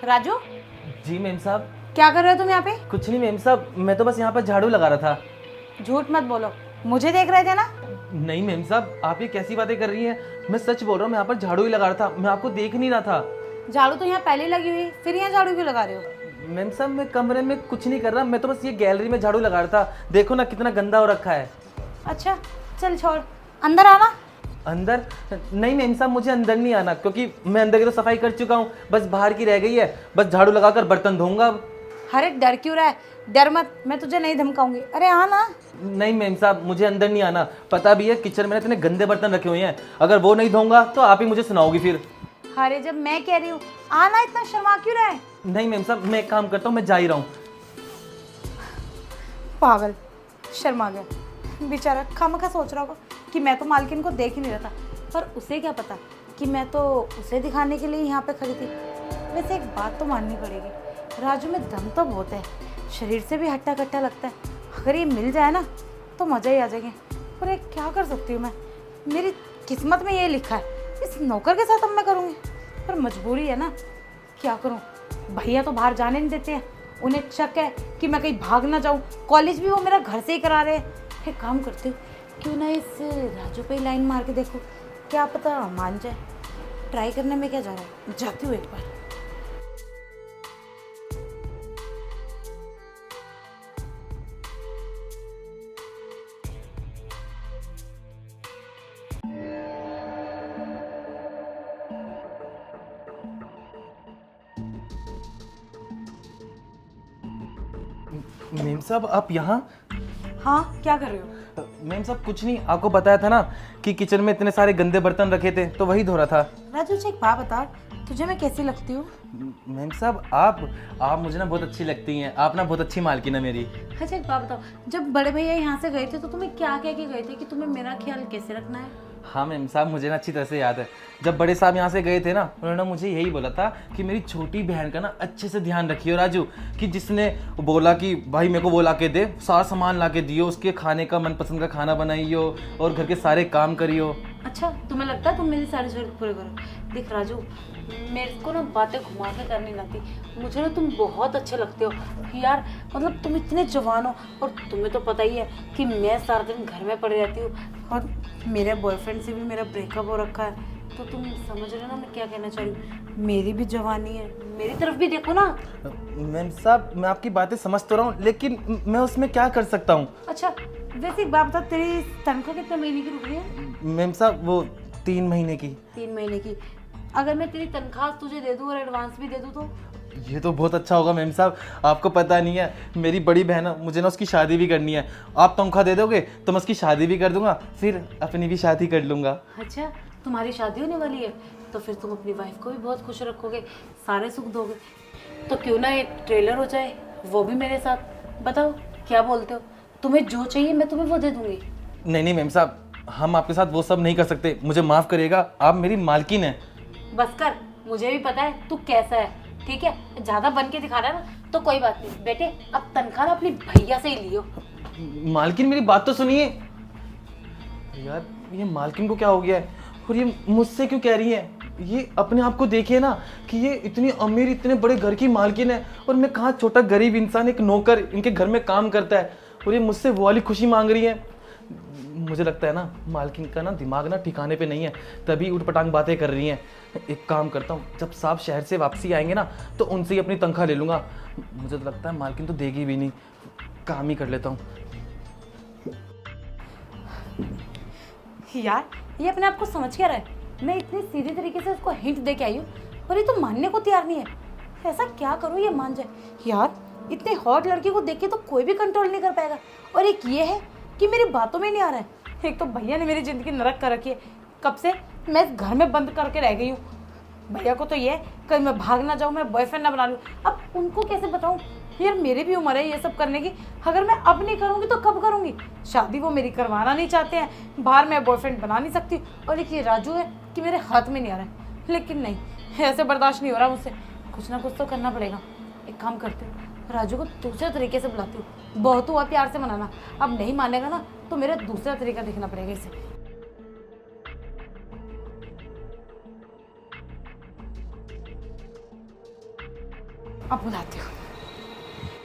राजू, जी ma'am साहब। क्या कर रहे हो तुम यहाँ पे? कुछ नहीं मेम साहब, मैं तो बस यहाँ पर झाड़ू लगा रहा था। झूठ मत बोलो, मुझे देख रहे थे ना? नहीं मेम साहब, आप ये कैसी बातें कर रही हैं? मैं सच बोल रहा हूँ, मैं यहाँ पर झाड़ू ही लगा रहा था, मैं आपको देख नहीं रहा था। झाड़ू तो यहाँ पहले लगी हुई, फिर यहाँ झाड़ू क्यों लगा रहे हो? मेम साहब, मैं कमरे में कुछ नहीं कर रहा, मैं तो बस ये गैलरी में झाड़ू लगा रहा था। देखो ना कितना गंदा हो रखा है। अच्छा चल छोड़, अंदर आना। अंदर? नहीं मेम साहब, मुझे अंदर नहीं आना, क्योंकि मैं अंदर की तो सफाई कर चुका हूँ, बस बाहर की रह गई है। बस झाड़ू लगाकर बर्तन धोऊंगा अब। अरे डर क्यों रहा है? डर मत, मैं तुझे नहीं धमकाऊंगी। अरे आना। नहीं मेम साहब, मुझे अंदर नहीं आना। पता भी है किचन में इतने गंदे बर्तन रखे हुए हैं, अगर वो नहीं धोऊंगा तो आप ही मुझे सुनाओगी फिर। अरे जब मैं कह रही हूँ आना, इतना शर्मा क्यों रहा है? नहीं मेम साहब, मैं एक काम करता हूँ, मैं जा ही रहा हूँ। पागल, शर्मा गया बेचारा। खामखा सोच रहा होगा कि मैं तो मालकिन को देख ही नहीं रहा था, पर उसे क्या पता कि मैं तो उसे दिखाने के लिए यहाँ पे खड़ी थी। वैसे एक बात तो माननी पड़ेगी, राजू में दम तो बहुत है, शरीर से भी हट्टा कट्टा लगता है। अगर ये मिल जाए ना तो मज़ा ही आ जाएगा। पर एक क्या कर सकती हूँ मैं, मेरी किस्मत में ये लिखा है, इस नौकर के साथ अब मैं करूँगी। पर मजबूरी है ना, क्या करूँ? भैया तो बाहर जाने नहीं देते हैं, उन्हें शक है कि मैं कहीं भाग ना जाऊँ। कॉलेज भी वो मेरा घर से ही करा रहे हैं। एक काम करती हूँ, क्यों ना इस राजू पे लाइन मार के देखो, क्या पता मान जाए। ट्राई करने में क्या जा रहा है, जाती हूँ एक बार। मेम साहब आप यहाँ? हाँ क्या कर रहे हो? मेम साहब कुछ नहीं, आपको बताया था ना कि किचन में इतने सारे गंदे बर्तन रखे थे, तो वही धो रहा था। राजू एक बात बता, तुझे मैं कैसी लगती हूँ? मेम साहब आप मुझे ना बहुत अच्छी लगती हैं, आप ना बहुत अच्छी मालकिन है मेरी। अच्छा एक बात बताओ, जब बड़े भैया यहाँ से गए थे तो तुम्हें क्या कह के गए थे कि तुम्हें मेरा ख्याल कैसे रखना है? हाँ मेम साहब, मुझे ना अच्छी तरह से याद है। जब बड़े साहब यहाँ से गए थे ना, उन्होंने मुझे यही बोला था कि मेरी छोटी बहन का ना अच्छे से ध्यान रखियो राजू। कि जिसने बोला कि भाई मेरे को वो ला के दे, सारा सामान ला के दियो, उसके खाने का मनपसंद का खाना बनाइयो और घर के सारे काम करियो। अच्छा तुम्हें लगता है तुम मेरी सारी जरूरत पूरे करो? देख राजू, मेरे को ना बातें घुमा के करनी नहीं आती। मुझे ना तुम बहुत अच्छे लगते हो यार, मतलब तुम इतने जवान हो, और तुम्हें तो पता ही है कि मैं सारा दिन घर में पड़ी रहती हूँ, और मेरे बॉयफ्रेंड से भी मेरा ब्रेकअप हो रखा है। तो तुम समझ रहे हो ना मैं क्या कहना चाह रही हूँ? मेरी भी जवानी है, मेरी तरफ भी देखो ना। मेम साहब मैं आपकी बातें समझ तो रहा हूँ, लेकिन मैं उसमें क्या कर सकता हूँ? अच्छा वैसे एक बात बता, तेरी तनख्वाह कितने महीने की रुक रही है? मेम साहब वो 3 महीने की। 3 महीने की। अगर मैं तेरी तनख्वाह तुझे दे दूँ और एडवांस भी दे दूँ तो? ये तो बहुत अच्छा होगा मेम साहब। आपको पता नहीं है, मेरी बड़ी बहन है, मुझे ना उसकी शादी भी करनी है। आप तनख्वाह दे दोगे तो मैं उसकी शादी भी कर दूंगा, फिर अपनी भी शादी कर लूँगा। अच्छा तुम्हारी शादी होने वाली है तो फिर तुम अपनी वाइफ को भी बहुत खुश रखोगे, सारे सुख दोगे। तो क्यों ना एक ट्रेलर हो जाए, वो भी मेरे साथ। बताओ क्या बोलते हो? तुम्हें जो चाहिए मैं तुम्हें वो दे दूंगी। नहीं मेम साहब, हम आपके साथ वो सब नहीं कर सकते, मुझे माफ़ करिएगा, आप मेरी मालकिन हैं। बस कर, मुझे भी पता है तू कैसा है, ठीक है? ज़्यादा बन के दिखा रहा है ना तो कोई बात नहीं बेटे, अब तनख्वाह ना अपनी भैया से ही लियो। मालकिन मेरी बात तो सुनिए। यार ये मालकिन को क्या हो गया है, और ये मुझसे क्यों कह रही है? ये अपने आप को देखिए ना कि ये इतनी अमीर, इतने बड़े घर की मालकिन है, और मैं कहाँ छोटा गरीब इंसान, एक नौकर इनके घर में काम करता है, और ये मुझसे वो वाली खुशी मांग रही है। मुझे लगता है ना मालकिन का ना दिमाग ना ठिकाने पे नहीं है, तभी उठपटांग बातें कर रही हैं। एक काम करता हूँ, जब साहब शहर से वापसी आएंगे ना तो उनसे ही अपनी तनख्वाह ले लूँगा। मुझे तो लगता है मालकिन तो देगी भी नहीं, काम ही कर लेता हूँ। यार ये अपने आप को समझ क्या रहा है? मैं इतनी सीधी तरीके से उसको हिंट दे के आई हूँ और ये तो मानने को तैयार नहीं है। ऐसा क्या करूँ ये मान जाए? यार इतने हॉट लड़की को देख के तो कोई भी कंट्रोल नहीं कर पाएगा। और एक ये है कि मेरी बातों में नहीं आ रहा है। एक तो भैया ने मेरी ज़िंदगी नरक कर रखी है, कब से मैं इस घर में बंद करके रह गई हूँ। भैया को तो ये है कहीं मैं भाग ना जाऊँ, मैं बॉयफ्रेंड ना बना लूँ। अब उनको कैसे बताऊँ? यार मेरी भी उम्र है ये सब करने की, अगर मैं अब नहीं करूँगी तो कब करूँगी? शादी वो मेरी करवाना नहीं चाहते हैं, बाहर मैं बॉयफ्रेंड बना नहीं सकती। और एक ये राजू है कि मेरे हाथ में नहीं आ रहा है, लेकिन नहीं, ऐसे बर्दाश्त नहीं हो रहा मुझसे। कुछ ना कुछ तो करना पड़ेगा। एक काम करती हूँ, राजू को दूसरे तरीके से बुलाती हूँ। बहुत हुआ प्यार से मनाना, अब नहीं मानेगा ना तो मेरा दूसरा तरीका देखना पड़ेगा इसे। अब बुलाती हूँ।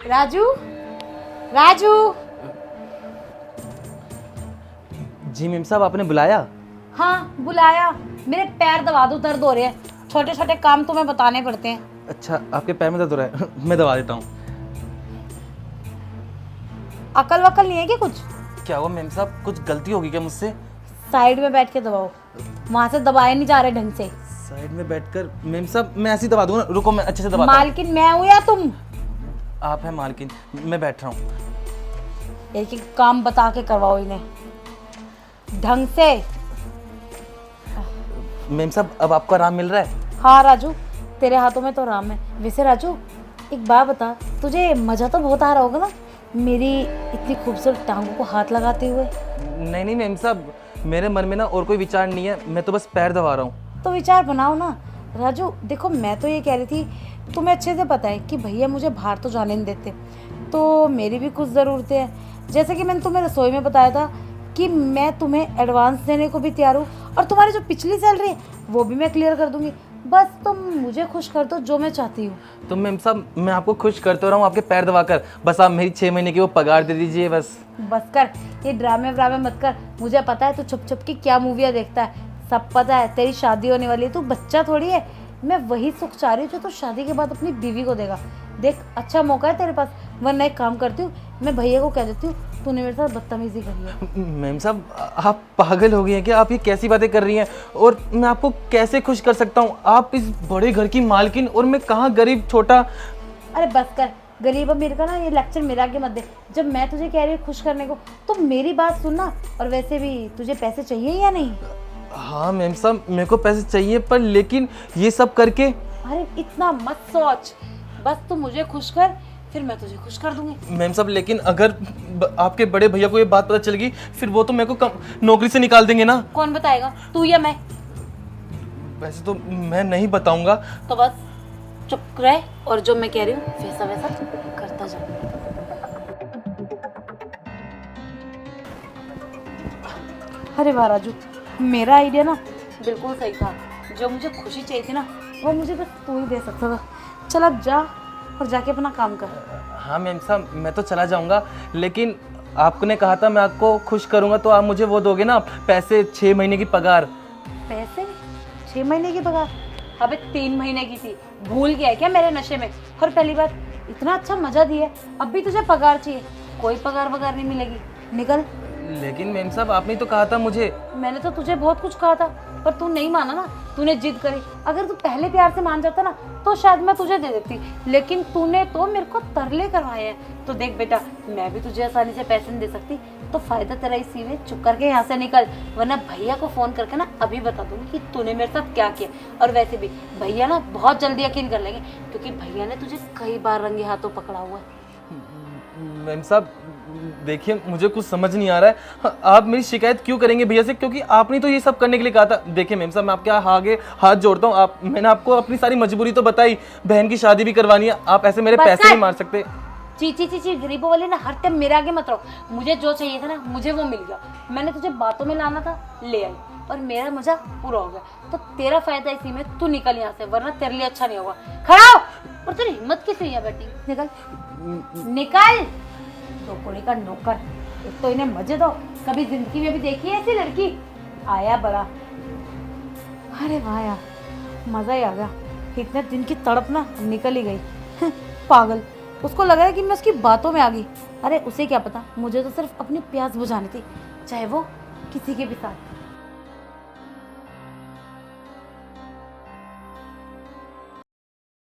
राजू, राजू। जी मेम साहब, आपने बुलाया? हाँ बुलाया। मेरे पैर दबा दो, दर्द हो रहे हैं। छोटे छोटे काम तुम्हें बताने पड़ते हैं। अच्छा, आपके पैर में दर्द हो रहा है? मैं दबा देता हूँ। अकल वकल नहीं है क्या कुछ? क्या हुआ मेम साहब, कुछ गलती होगी क्या मुझसे? साइड में बैठ के दबाओ, वहां से दबाए नहीं जा रहे ढंग से। साइड में बैठकर? मेम साहब मैं ऐसे ही दबा दूंगा, रुको मैं अच्छे से दबाता हूँ। मालकिन मैं हूँ या तुम? आप हैं मालकिन, मैं बैठ रहा हूँ। एक एक काम बता के करवाओ इन्हें ढंग से। मेम साहब अब आपको आराम मिल रहा है? हाँ राजू, तेरे हाथों में तो आराम है। वैसे राजू एक बात बता, तुझे मजा तो बहुत आ रहा होगा ना मेरी इतनी खूबसूरत टांगों को हाथ लगाते हुए? नहीं नहीं मेम साहब, मेरे मन में ना और कोई विचार नहीं है, मैं तो बस पैर दबा रहा हूँ। तो विचार बनाओ ना। राजू देखो, मैं तो ये कह रही थी, तुम्हें अच्छे से पता है कि भैया मुझे बाहर तो जाने नहीं देते, तो मेरी भी कुछ ज़रूरतें हैं। जैसे कि मैंने तुम्हें रसोई में बताया था कि मैं तुम्हें एडवांस देने को भी तैयार हूँ, और तुम्हारी जो पिछली सैलरी है वो भी मैं क्लियर कर दूंगी। बस तुम मुझे खुश कर दो, जो मैं चाहती हूँ। तो मेम साहब मैं आपको खुश करते रहा हूँ आपके पैर दबाकर, बस आप मेरी 6 महीने की वो पगार दे दीजिए बस। बस कर, ये ड्रामे व्रामे मत कर। मुझे पता है तू छुप छुप की क्या मूवियाँ देखता है, सब पता है। तेरी शादी होने वाली है, तू बच्चा थोड़ी है। मैं वही सुख चाह रही हूँ जो तू शादी के बाद अपनी बीवी को देगा। देख अच्छा मौका है तेरे पास, वरना एक काम करती हूँ, मैं भैया को कह देती हूँ तूने मेरे साथ बदतमीजी करी है। मेम साहब आप पागल हो गई हैं क्या? आप ये कैसी बातें कर रही हैं? और मैं आपको कैसे खुश कर सकता हूँ? आप इस बड़े घर की मालकिन और मैं कहाँ गरीब छोटा। अरे बस कर, गरीब अमीर का ना ये लेक्चर मेरा आगे मत दे। जब मैं तुझे कह रही हूँ खुश करने को, तो मेरी बात सुनना। और वैसे भी तुझे पैसे चाहिए या नहीं? हाँ मेम साहब मेरे को पैसे चाहिए, पर लेकिन ये सब करके। अरे इतना मत सोच, बस तू मुझे खुश कर, फिर मैं तुझे खुश कर दूंगी। मैम साहब लेकिन अगर आपके बड़े भैया को ये बात पता चल गई, फिर वो तो मेरे को नौकरी से निकाल देंगे ना। कौन बताएगा, तू या मैं? वैसे तो मैं नहीं बताऊंगा। तो बस चुप रह, और जो मैं कह रही हूँ वैसा वैसा करता जा। अरे वाह राजू, मेरा आइडिया ना बिल्कुल सही था। जो मुझे खुशी चाहिए थी ना, वो मुझे बस तू ही दे सकता था। चल अब जा और जाके अपना काम कर। हाँ मैम साहब मैं तो चला जाऊंगा, लेकिन आपने कहा था मैं आपको खुश करूंगा, तो आप मुझे वो दोगे ना पैसे, 6 महीने की पगार। पैसे? 6 महीने की पगार? अबे 3 महीने की थी, भूल गया है क्या मेरे नशे में? और पहली बात, इतना अच्छा मजा दिया, अब भी तुझे पगार चाहिए? कोई पगार वगार नहीं मिलेगी, निकल। लेकिन मैम साहब आपने तो कहा था मुझे। मैंने तो तुझे बहुत कुछ कहा था, पर तू नहीं माना ना, तूने जिद करी। अगर तू पहले प्यार से मान जाता ना, तो शायद मैं तुझे दे देती, लेकिन तूने तो मेरे को तरले करवाए हैं। तो देख बेटा, मैं भी तुझे आसानी से पैसे नहीं दे सकती, तो फायदा तेरा इसी में। चुप करके यहाँ से निकल, वरना भैया को फोन करके ना अभी बता दूंगी कि तूने मेरे साथ क्या किया। और वैसे भी भैया ना बहुत जल्दी यकीन कर लेंगे, क्योंकि भैया ने तुझे कई बार रंगे हाथों पकड़ा हुआ है। मैम साहब देखिए मुझे कुछ समझ नहीं आ रहा है, आप मेरी शिकायत क्यों करेंगे भैया से? क्योंकि आपने तो ये सब करने के लिए कहा था। देखिए मैम साहब मैं आपके आगे हाथ जोड़ता हूँ, आप, मैंने आपको अपनी सारी मजबूरी तो बताई, बहन की शादी भी करवानी है, आप ऐसे मेरे पैसे नहीं मार सकते। ची ची ची, गरीबों वाले ना हर टाइम मेरे आगे मत रहो। मुझे जो चाहिए था ना, मुझे वो मिल गया। मैंने तुझे बातों में लाना था, ले आई, और मेरा मजा पूरा हो गया। तो तेरा फायदा इसी में, तू निकल यहाँ से, वरना तेरे लिए अच्छा नहीं होगा। खड़ा हो, और तेरी हिम्मत किस हुई है बेटी? निकल निकल, नौकरी का नौकर। एक तो इन्हें मजे दो, कभी जिंदगी में भी देखी है ऐसी लड़की? आया बड़ा। अरे वाह यार, मजा ही आ गया। इतने दिन की तड़प ना निकल ही गई। पागल, उसको लग रहा है कि मैं उसकी बातों में आ गई। अरे उसे क्या पता, मुझे तो सिर्फ अपनी प्यास बुझानी थी, चाहे वो किसी के भी साथ।